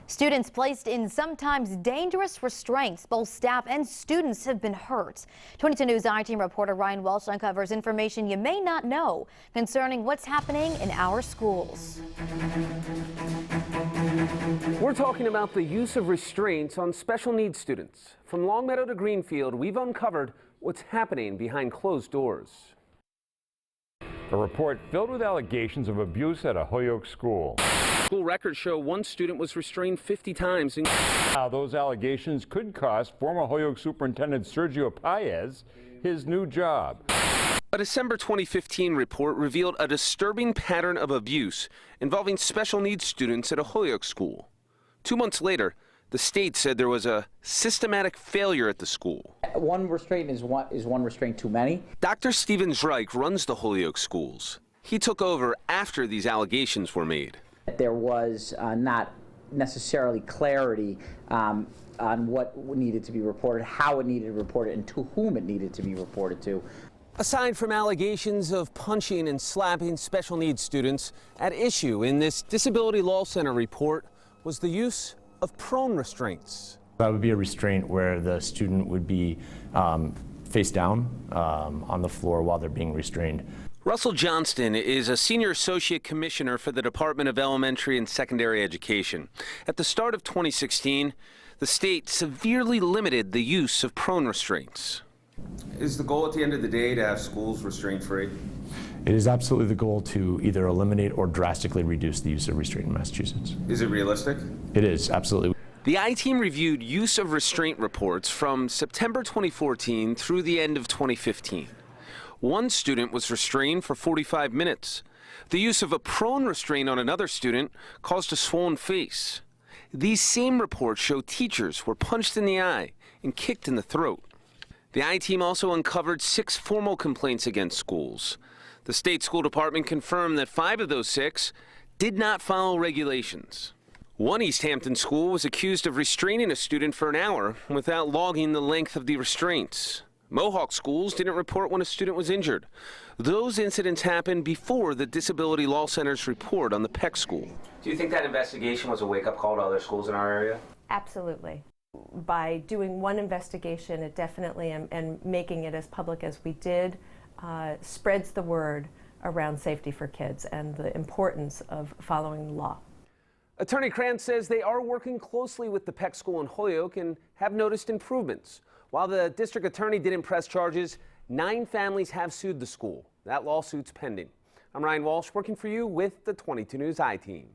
Students placed in sometimes dangerous restraints. Both staff and students have been hurt. 22 News I-Team reporter Ryan Walsh uncovers information you may not know concerning what's happening in our schools. We're talking about the use of restraints on special needs students. From Longmeadow to Greenfield, we've uncovered what's happening behind closed doors. A report filled with allegations of abuse at a Holyoke school. School records show one student was restrained 50 times. Now, those allegations could cost former Holyoke Superintendent Sergio Paez his new job. A December 2015 report revealed a disturbing pattern of abuse involving special needs students at a Holyoke school. 2 months later, the state said there was a systematic failure at the school. One restraint is one restraint too many. Dr. Steven Zreich runs the Holyoke schools. He took over after these allegations were made. There was not necessarily clarity on what needed to be reported, how it needed to be reported, and to whom it needed to be reported to. Aside from allegations of punching and slapping special needs students, at issue in this Disability Law Center report was the use of prone restraints. That would be a restraint where the student would be face down on the floor while they're being restrained. Russell Johnston is a senior associate commissioner for the Department of Elementary and Secondary Education. At the start of 2016, the state severely limited the use of prone restraints. Is the goal at the end of the day to have schools restraint-free? It is absolutely the goal to either eliminate or drastically reduce the use of restraint in Massachusetts. Is it realistic? It is, absolutely. The I-Team reviewed use of restraint reports from September 2014 through the end of 2015. One student was restrained for 45 minutes. The use of a prone restraint on another student caused a swollen face. These same reports show teachers were punched in the eye and kicked in the throat. The I-Team also uncovered 6 formal complaints against schools. The state school department confirmed that 5 of those 6 did not follow regulations. One East Hampton school was accused of restraining a student for an hour without logging the length of the restraints. Mohawk schools didn't report when a student was injured. Those incidents happened before the Disability Law Center's report on the Peck school. Do you think that investigation was a wake-up call to other schools in our area? Absolutely. By doing one investigation, it definitely, and making it as public as we did, spreads the word around safety for kids and the importance of following the law. Attorney Krantz says they are working closely with the Peck School in Holyoke and have noticed improvements. While the district attorney didn't press charges, 9 families have sued the school. That lawsuit's pending. I'm Ryan Walsh, working for you with the 22 News I-Team.